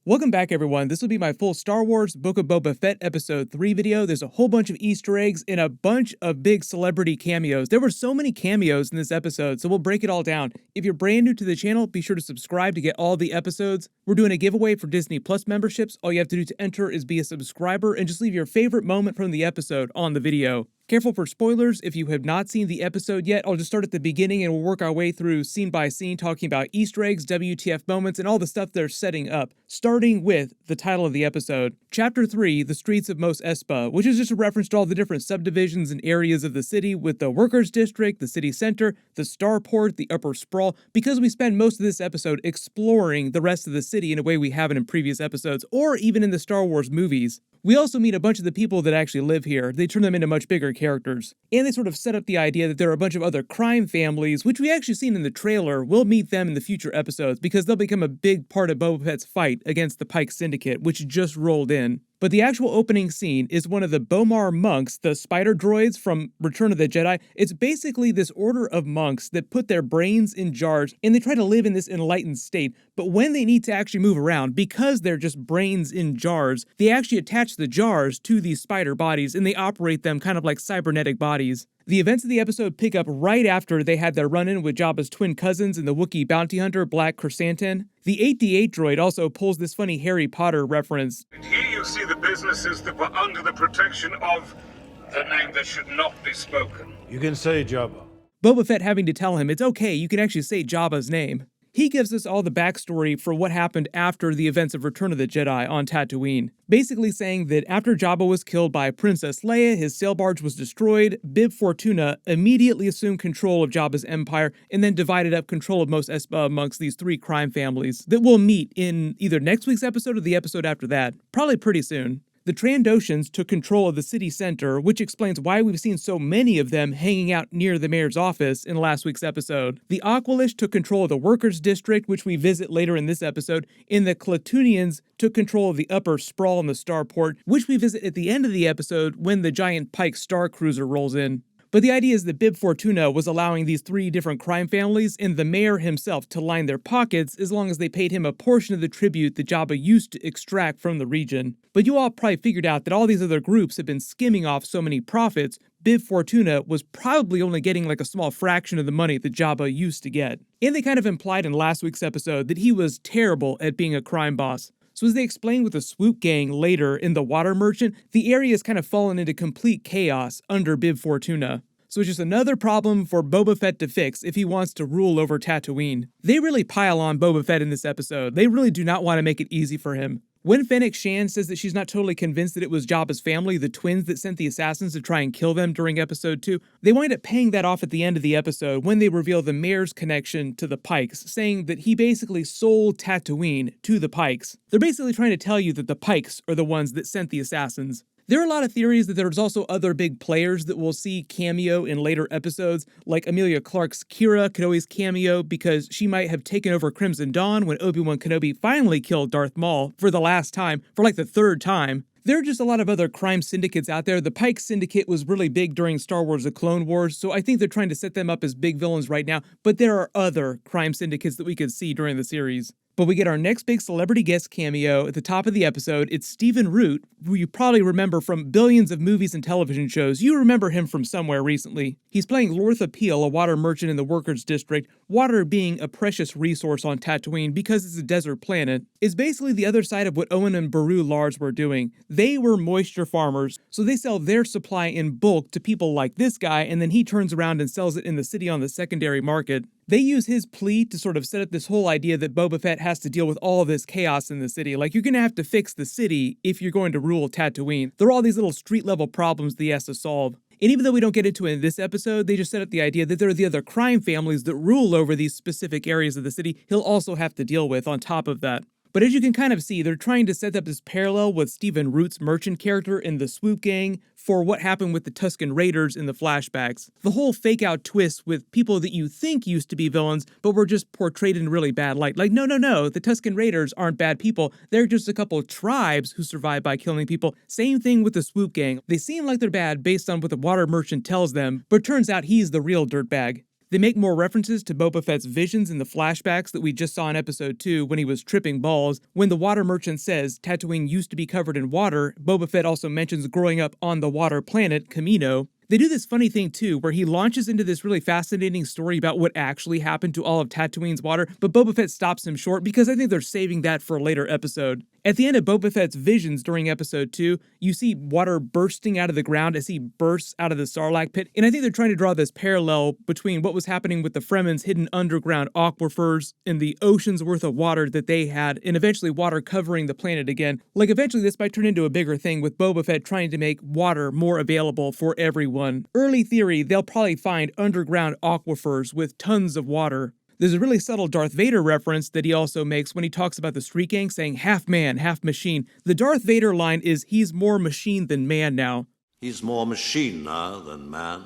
Welcome back, everyone. This will be my full Star Wars Book of Boba Fett Episode 3 video. There's a whole bunch of Easter eggs and a bunch of big celebrity cameos. There were so many cameos in this episode, so we'll break it all down. If you're brand new to the channel, be sure to subscribe to get all the episodes. We're doing a giveaway for Disney Plus memberships. All you have to do to enter is be a subscriber and just leave your favorite moment from the episode on the video. Careful for spoilers if you have not seen the episode yet. I'll just start at the beginning and we'll work our way through scene by scene, talking about Easter eggs, WTF moments, and all the stuff they're setting up. Starting with the title of the episode, Chapter 3, The Streets of Mos Espa, which is just a reference to all the different subdivisions and areas of the city, with the Workers' District, the city center, the Starport, the Upper Sprawl, because we spend most of this episode exploring the rest of the city in a way we haven't in previous episodes, or even in the Star Wars movies. We also meet a bunch of the people that actually live here. They turn them into much bigger characters. And they sort of set up the idea that there are a bunch of other crime families, which we actually seen in the trailer. We'll meet them in the future episodes because they'll become a big part of Boba Fett's fight against the Pike Syndicate, which just rolled in. But the actual opening scene is one of the B'omarr monks, the spider droids from Return of the Jedi. It's basically this order of monks that put their brains in jars and they try to live in this enlightened state. But when they need to actually move around, because they're just brains in jars, they actually attach the jars to these spider bodies and they operate them kind of like cybernetic bodies. The events of the episode pick up right after they had their run-in with Jabba's twin cousins and the Wookiee bounty hunter, Black Krrsantan. The 8D8 droid also pulls this funny Harry Potter reference. And here you see the businesses that were under the protection of the name that should not be spoken. You can say Jabba. Boba Fett having to tell him it's okay, you can actually say Jabba's name. He gives us all the backstory for what happened after the events of Return of the Jedi on Tatooine. Basically saying that after Jabba was killed by Princess Leia, his sail barge was destroyed, Bib Fortuna immediately assumed control of Jabba's empire and then divided up control of Mos Espa amongst these three crime families that we'll meet in either next week's episode or the episode after that, probably pretty soon. The Trandoshans took control of the city center, which explains why we've seen so many of them hanging out near the mayor's office in last week's episode. The Aqualish took control of the Workers' District, which we visit later in this episode, and the Klatooinians took control of the Upper Sprawl and the Starport, which we visit at the end of the episode when the giant Pike Star Cruiser rolls in. But the idea is that Bib Fortuna was allowing these three different crime families and the mayor himself to line their pockets as long as they paid him a portion of the tribute that Jabba used to extract from the region. But you all probably figured out that all these other groups have been skimming off so many profits, Bib Fortuna was probably only getting like a small fraction of the money that Jabba used to get. And they kind of implied in last week's episode that he was terrible at being a crime boss. So as they explain with the Swoop Gang later in The Water Merchant, the area has kind of fallen into complete chaos under Bib Fortuna. So it's just another problem for Boba Fett to fix if he wants to rule over Tatooine. They really pile on Boba Fett in this episode. They really do not want to make it easy for him. When Fennec Shand says that she's not totally convinced that it was Jabba's family, the twins that sent the assassins to try and kill them during episode 2, they wind up paying that off at the end of the episode when they reveal the mayor's connection to the Pikes, saying that he basically sold Tatooine to the Pikes. They're basically trying to tell you that the Pikes are the ones that sent the assassins. There are a lot of theories that there's also other big players that we'll see cameo in later episodes, like Emilia Clarke's Qi'ra could always cameo because she might have taken over Crimson Dawn when Obi-Wan Kenobi finally killed Darth Maul for the last time, for like the third time. There are just a lot of other crime syndicates out there. The Pike Syndicate was really big during Star Wars The Clone Wars, so I think they're trying to set them up as big villains right now, but there are other crime syndicates that we could see during the series. But we get our next big celebrity guest cameo at the top of the episode. It's Stephen Root, who you probably remember from billions of movies and television shows. You remember him from somewhere recently. He's playing Lortha Peel, a water merchant in the Workers' District. Water being a precious resource on Tatooine because it's a desert planet, is basically the other side of what Owen and Beru Lars were doing. They were moisture farmers, so they sell their supply in bulk to people like this guy, and then he turns around and sells it in the city on the secondary market. They use his plea to sort of set up this whole idea that Boba Fett has to deal with all of this chaos in the city. Like, you're going to have to fix the city if you're going to rule Tatooine. There are all these little street-level problems that he has to solve. And even though we don't get into it in this episode, they just set up the idea that there are the other crime families that rule over these specific areas of the city he'll also have to deal with on top of that. But as you can kind of see, they're trying to set up this parallel with Stephen Root's merchant character in the Swoop Gang for what happened with the Tusken Raiders in the flashbacks. The whole fake-out twist with people that you think used to be villains, but were just portrayed in really bad light. Like, no, the Tusken Raiders aren't bad people. They're just a couple of tribes who survive by killing people. Same thing with the Swoop Gang. They seem like they're bad based on what the water merchant tells them, but turns out he's the real dirtbag. They make more references to Boba Fett's visions in the flashbacks that we just saw in episode 2 when he was tripping balls. When the water merchant says Tatooine used to be covered in water, Boba Fett also mentions growing up on the water planet, Kamino. They do this funny thing too, where he launches into this really fascinating story about what actually happened to all of Tatooine's water, but Boba Fett stops him short because I think they're saving that for a later episode. At the end of Boba Fett's visions during episode 2, you see water bursting out of the ground as he bursts out of the Sarlacc pit, and I think they're trying to draw this parallel between what was happening with the Fremen's hidden underground aquifers and the ocean's worth of water that they had, and eventually water covering the planet again. Like, eventually this might turn into a bigger thing with Boba Fett trying to make water more available for everyone. Early theory, they'll probably find underground aquifers with tons of water. There's a really subtle Darth Vader reference that he also makes when he talks about the Street Gang, saying half man, half machine. The Darth Vader line is, he's more machine than man now. He's more machine now than man,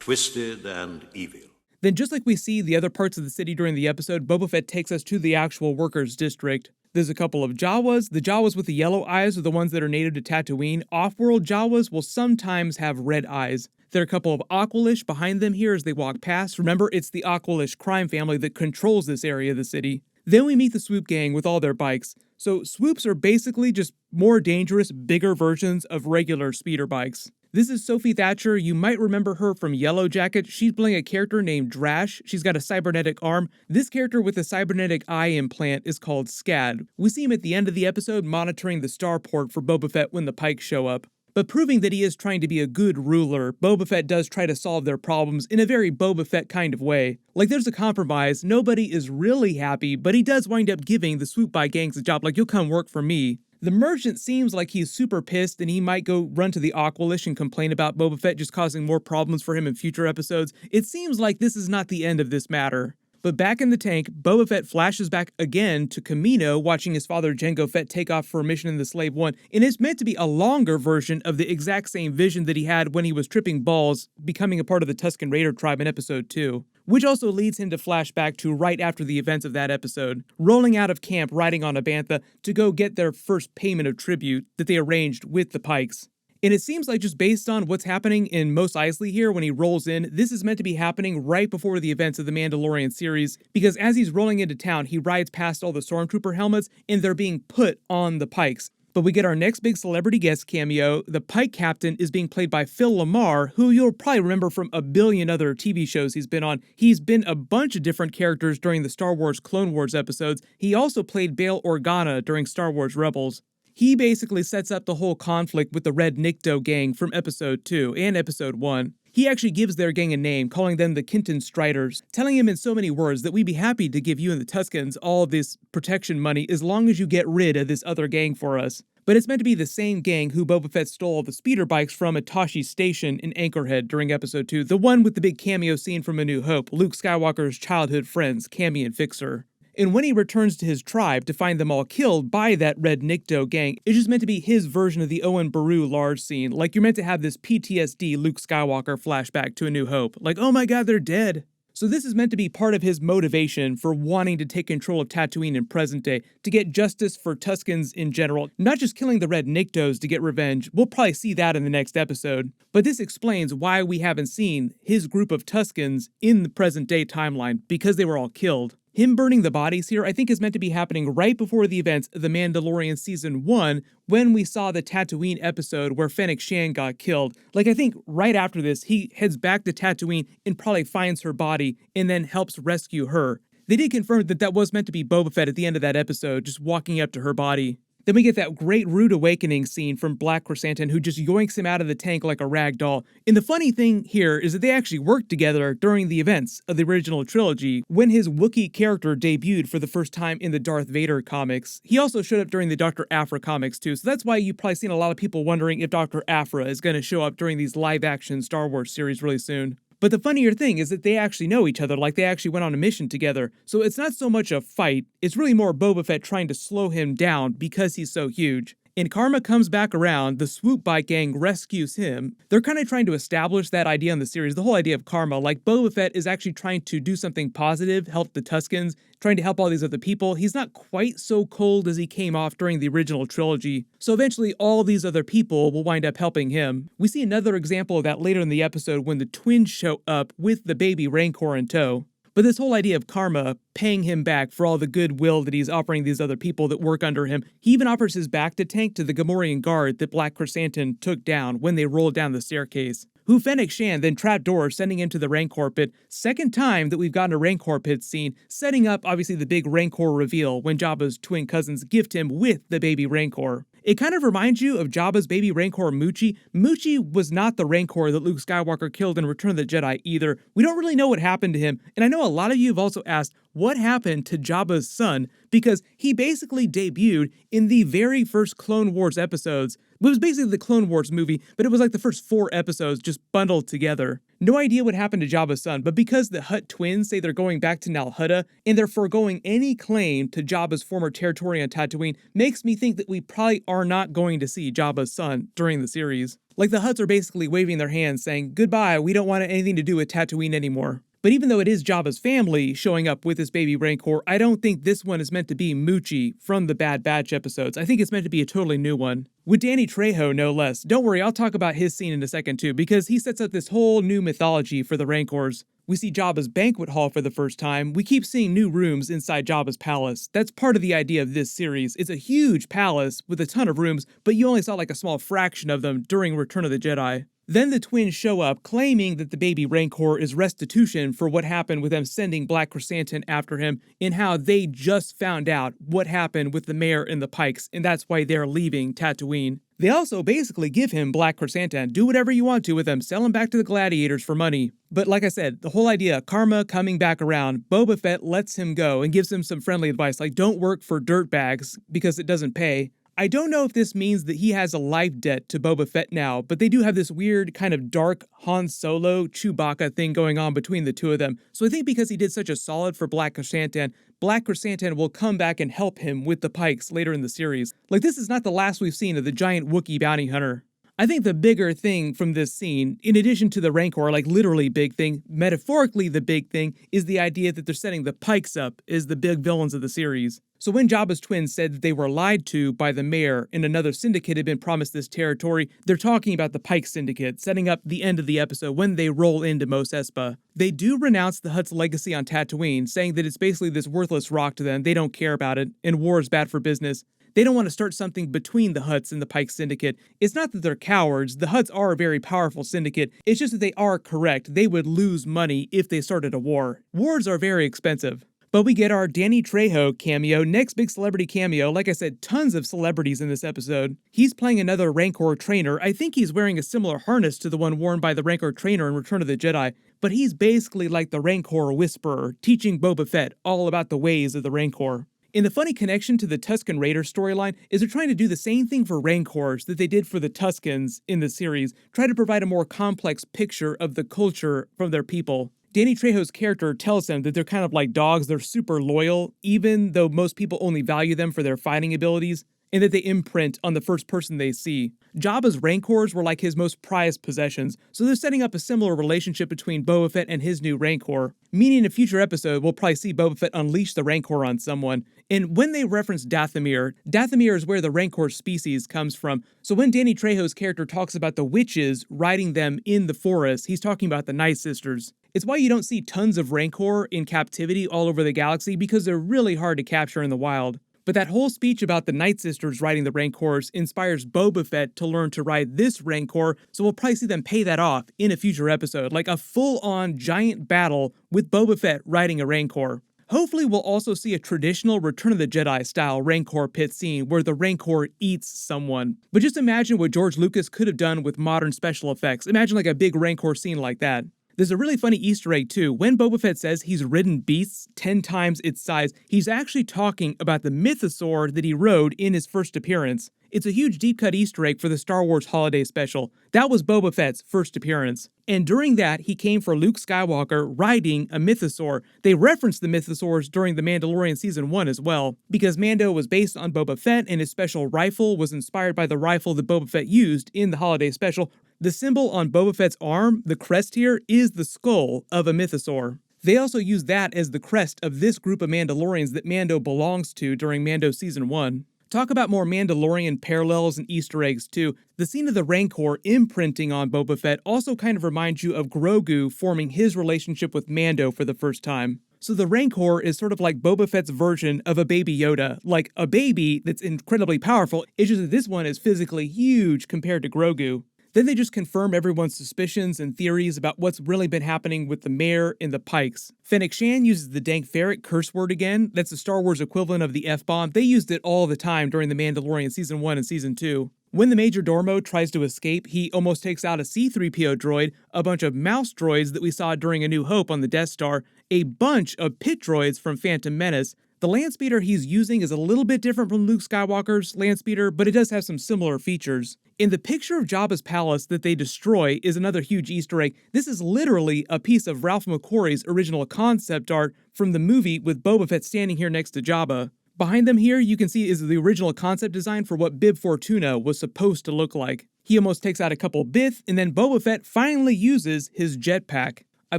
twisted and evil. Then, just like we see the other parts of the city during the episode, Boba Fett takes us to the actual workers' district. There's a couple of Jawas. The Jawas with the yellow eyes are the ones that are native to Tatooine. Off-world Jawas will sometimes have red eyes. There are a couple of Aqualish behind them here as they walk past. Remember, it's the Aqualish crime family that controls this area of the city. Then we meet the Swoop Gang with all their bikes. So swoops are basically just more dangerous, bigger versions of regular speeder bikes. This is Sophie Thatcher. You might remember her from Yellow Jacket. She's playing a character named Drash. She's got a cybernetic arm. This character with a cybernetic eye implant is called Scad. We see him at the end of the episode monitoring the starport for Boba Fett when the Pikes show up. But proving that he is trying to be a good ruler, Boba Fett does try to solve their problems in a very Boba Fett kind of way. Like, there's a compromise, nobody is really happy, but he does wind up giving the swoop by gangs a job, like, you'll come work for me. The merchant seems like he's super pissed and he might go run to the Aqualish and complain about Boba Fett just causing more problems for him in future episodes. It seems like this is not the end of this matter. But back in the tank, Boba Fett flashes back again to Kamino, watching his father Jango Fett take off for a mission in the Slave One, and it's meant to be a longer version of the exact same vision that he had when he was tripping balls, becoming a part of the Tusken Raider tribe in episode 2. Which also leads him to flash back to right after the events of that episode, rolling out of camp riding on a bantha to go get their first payment of tribute that they arranged with the Pikes. And it seems like, just based on what's happening in Mos Eisley here when he rolls in, this is meant to be happening right before the events of the Mandalorian series, because as he's rolling into town, he rides past all the Stormtrooper helmets and they're being put on the Pikes. But we get our next big celebrity guest cameo. The Pike Captain is being played by Phil LaMarr, who you'll probably remember from a billion other TV shows he's been on. He's been a bunch of different characters during the Star Wars Clone Wars episodes. He also played Bail Organa during Star Wars Rebels. He basically sets up the whole conflict with the Red Nikto gang from episode 2 and episode 1. He actually gives their gang a name, calling them the Kintan Striders, telling him in so many words that we'd be happy to give you and the Tuskens all this protection money as long as you get rid of this other gang for us. But it's meant to be the same gang who Boba Fett stole the speeder bikes from at Tosche Station in Anchorhead during episode 2, the one with the big cameo scene from A New Hope, Luke Skywalker's childhood friends, Cammy and Fixer. And when he returns to his tribe to find them all killed by that Red Nikto gang, it's just meant to be his version of the Owen Beru large scene. Like, you're meant to have this PTSD Luke Skywalker flashback to A New Hope. Like, oh my god, they're dead. So this is meant to be part of his motivation for wanting to take control of Tatooine in present day, to get justice for Tuskens in general, not just killing the Red Niktos to get revenge. We'll probably see that in the next episode. But this explains why we haven't seen his group of Tuskens in the present day timeline, because they were all killed. Him burning the bodies here, I think, is meant to be happening right before the events of The Mandalorian Season 1, when we saw the Tatooine episode where Fennec Shand got killed. Like, I think right after this, he heads back to Tatooine and probably finds her body and then helps rescue her. They did confirm that that was meant to be Boba Fett at the end of that episode, just walking up to her body. Then we get that great rude awakening scene from Black Chrysanthemum, who just yoinks him out of the tank like a rag doll. And the funny thing here is that they actually worked together during the events of the original trilogy when his Wookiee character debuted for the first time in the Darth Vader comics. He also showed up during the Dr. Aphra comics too, so that's why you've probably seen a lot of people wondering if Dr. Aphra is going to show up during these live-action Star Wars series really soon. But the funnier thing is that they actually know each other, like they actually went on a mission together. So it's not so much a fight, it's really more Boba Fett trying to slow him down because he's so huge. And Karma comes back around, the Swoop Bike gang rescues him. They're kind of trying to establish that idea in the series, the whole idea of karma. Like Boba Fett is actually trying to do something positive, help the Tuskens, trying to help all these other people. He's not quite so cold as he came off during the original trilogy. So eventually all these other people will wind up helping him. We see another example of that later in the episode when the twins show up with the baby Rancor in tow. But this whole idea of karma, paying him back for all the goodwill that he's offering these other people that work under him, he even offers his back to tank to the Gamorrean guard that Black Krrsantan took down when they rolled down the staircase. Who Fennec Shand then trapdoor, sending him to the Rancor pit. Second time that we've gotten a Rancor pit scene, setting up obviously the big Rancor reveal when Jabba's twin cousins gift him with the baby Rancor. It kind of reminds you of Jabba's baby Rancor Muchi. Muchi was not the Rancor that Luke Skywalker killed in Return of the Jedi either. We don't really know what happened to him, and I know a lot of you have also asked what happened to Jabba's son, because he basically debuted in the very first Clone Wars episodes. It was basically the Clone Wars movie, but it was like the first 4 episodes just bundled together. No idea what happened to Jabba's son, but because the Hutt twins say they're going back to Nal Hutta, and they're foregoing any claim to Jabba's former territory on Tatooine, makes me think that we probably are not going to see Jabba's son during the series. Like the Hutts are basically waving their hands saying, goodbye, we don't want anything to do with Tatooine anymore. But even though it is Jabba's family showing up with this baby Rancor, I don't think this one is meant to be Muchi from the Bad Batch episodes. I think it's meant to be a totally new one. With Danny Trejo, no less. Don't worry, I'll talk about his scene in a second too, because he sets up this whole new mythology for the Rancors. We see Jabba's banquet hall for the first time. We keep seeing new rooms inside Jabba's palace. That's part of the idea of this series. It's a huge palace with a ton of rooms, but you only saw like a small fraction of them during Return of the Jedi. Then the twins show up claiming that the baby Rancor is restitution for what happened with them sending Black Krrsantan after him, and how they just found out what happened with the mayor and the Pikes, and that's why they're leaving Tatooine. They also basically give him Black Krrsantan. Do whatever you want to with him. Sell him back to the gladiators for money. But like I said, the whole idea, karma coming back around, Boba Fett lets him go and gives him some friendly advice, like don't work for dirtbags because it doesn't pay. I don't know if this means that he has a life debt to Boba Fett now, but they do have this weird kind of dark Han Solo Chewbacca thing going on between the two of them. So I think because he did such a solid for Black Krrsantan will come back and help him with the Pikes later in the series. Like, this is not the last we've seen of the giant Wookiee bounty hunter. I think the bigger thing from this scene, in addition to the Rancor, like literally big thing, metaphorically the big thing, is the idea that they're setting the Pikes up as the big villains of the series. So when Jabba's twins said that they were lied to by the mayor and another syndicate had been promised this territory, they're talking about the Pike Syndicate, setting up the end of the episode when they roll into Mos Espa. They do renounce the Hutt's legacy on Tatooine, saying that it's basically this worthless rock to them, they don't care about it, and war is bad for business. They don't want to start something between the Hutts and the Pike Syndicate. It's not that they're cowards, the Hutts are a very powerful syndicate, it's just that they are correct, they would lose money if they started a war. Wars are very expensive. But we get our Danny Trejo cameo, next big celebrity cameo. Like I said, tons of celebrities in this episode. He's playing another Rancor trainer. I think he's wearing a similar harness to the one worn by the Rancor trainer in Return of the Jedi, but he's basically like the Rancor whisperer, teaching Boba Fett all about the ways of the Rancor. And the funny connection to the Tusken Raider storyline is they're trying to do the same thing for Rancors that they did for the Tuskens in the series, try to provide a more complex picture of the culture from their people. Danny Trejo's character tells them that they're kind of like dogs, they're super loyal, even though most people only value them for their fighting abilities, and that they imprint on the first person they see. Jabba's Rancors were like his most prized possessions, so they're setting up a similar relationship between Boba Fett and his new Rancor, meaning in a future episode we'll probably see Boba Fett unleash the Rancor on someone. And when they reference Dathomir, Dathomir is where the Rancor species comes from, so when Danny Trejo's character talks about the witches riding them in the forest, he's talking about the Night Sisters. It's why you don't see tons of Rancor in captivity all over the galaxy, because they're really hard to capture in the wild. But that whole speech about the Night Sisters riding the Rancors inspires Boba Fett to learn to ride this Rancor, so we'll probably see them pay that off in a future episode, like a full-on giant battle with Boba Fett riding a Rancor. Hopefully we'll also see a traditional Return of the Jedi style Rancor pit scene where the Rancor eats someone. But just imagine what George Lucas could have done with modern special effects. Imagine like a big Rancor scene like that. There's a really funny Easter egg too. When Boba Fett says he's ridden beasts 10 times its size, he's actually talking about the mythosaur that he rode in his first appearance. It's a huge deep cut Easter egg for the Star Wars Holiday Special. That was Boba Fett's first appearance. And during that, he came for Luke Skywalker riding a mythosaur. They referenced the mythosaurs during The Mandalorian Season 1 as well, because Mando was based on Boba Fett and his special rifle was inspired by the rifle that Boba Fett used in the Holiday Special. The symbol on Boba Fett's arm, the crest here, is the skull of a mythosaur. They also use that as the crest of this group of Mandalorians that Mando belongs to during Mando Season 1. Talk about more Mandalorian parallels and Easter eggs too. The scene of the Rancor imprinting on Boba Fett also kind of reminds you of Grogu forming his relationship with Mando for the first time. So the Rancor is sort of like Boba Fett's version of a baby Yoda, like a baby that's incredibly powerful, it's just that this one is physically huge compared to Grogu. Then they just confirm everyone's suspicions and theories about what's really been happening with the Mayor and the Pikes. Fennec Shand uses the Dank Farrik curse word again. That's the Star Wars equivalent of the F-bomb. They used it all the time during The Mandalorian Season 1 and Season 2. When the Major Domo tries to escape, he almost takes out a C-3PO droid, a bunch of mouse droids that we saw during A New Hope on the Death Star, a bunch of pit droids from Phantom Menace. The land speeder he's using is a little bit different from Luke Skywalker's land speeder, but it does have some similar features. In the picture of Jabba's palace that they destroy is another huge Easter egg. This is literally a piece of Ralph McQuarrie's original concept art from the movie with Boba Fett standing here next to Jabba. Behind them here, you can see is the original concept design for what Bib Fortuna was supposed to look like. He almost takes out a couple Bith, and then Boba Fett finally uses his jetpack. I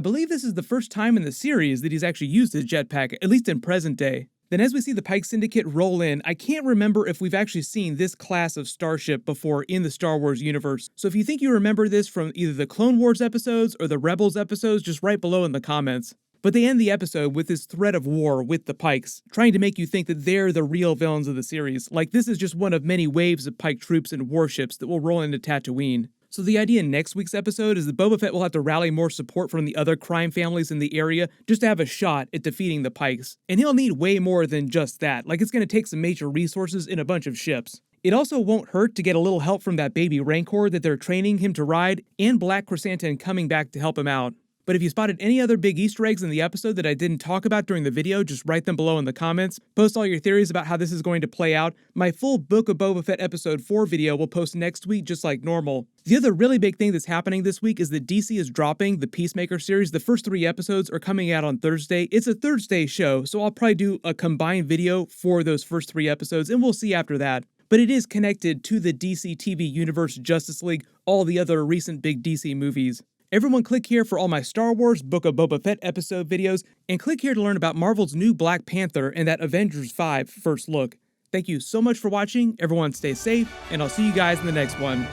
believe this is the first time in the series that he's actually used his jetpack, at least in present day. Then as we see the Pike Syndicate roll in, I can't remember if we've actually seen this class of starship before in the Star Wars universe. So if you think you remember this from either the Clone Wars episodes or the Rebels episodes, just write below in the comments. But they end the episode with this threat of war with the Pikes, trying to make you think that they're the real villains of the series, like this is just one of many waves of Pike troops and warships that will roll into Tatooine. So the idea in next week's episode is that Boba Fett will have to rally more support from the other crime families in the area just to have a shot at defeating the Pikes. And he'll need way more than just that, like it's going to take some major resources and a bunch of ships. It also won't hurt to get a little help from that baby Rancor that they're training him to ride, and Black Chrysanthemum coming back to help him out. But if you spotted any other big Easter eggs in the episode that I didn't talk about during the video, just write them below in the comments. Post all your theories about how this is going to play out. My full Book of Boba Fett Episode 4 video will post next week just like normal. The other really big thing that's happening this week is that DC is dropping the Peacemaker series. The first 3 episodes are coming out on Thursday. It's a Thursday show, so I'll probably do a combined video for those first 3 episodes, and we'll see after that. But it is connected to the DC TV Universe, Justice League, all the other recent big DC movies. Everyone click here for all my Star Wars Book of Boba Fett episode videos, and click here to learn about Marvel's new Black Panther and that Avengers 5 first look. Thank you so much for watching, everyone stay safe, and I'll see you guys in the next one.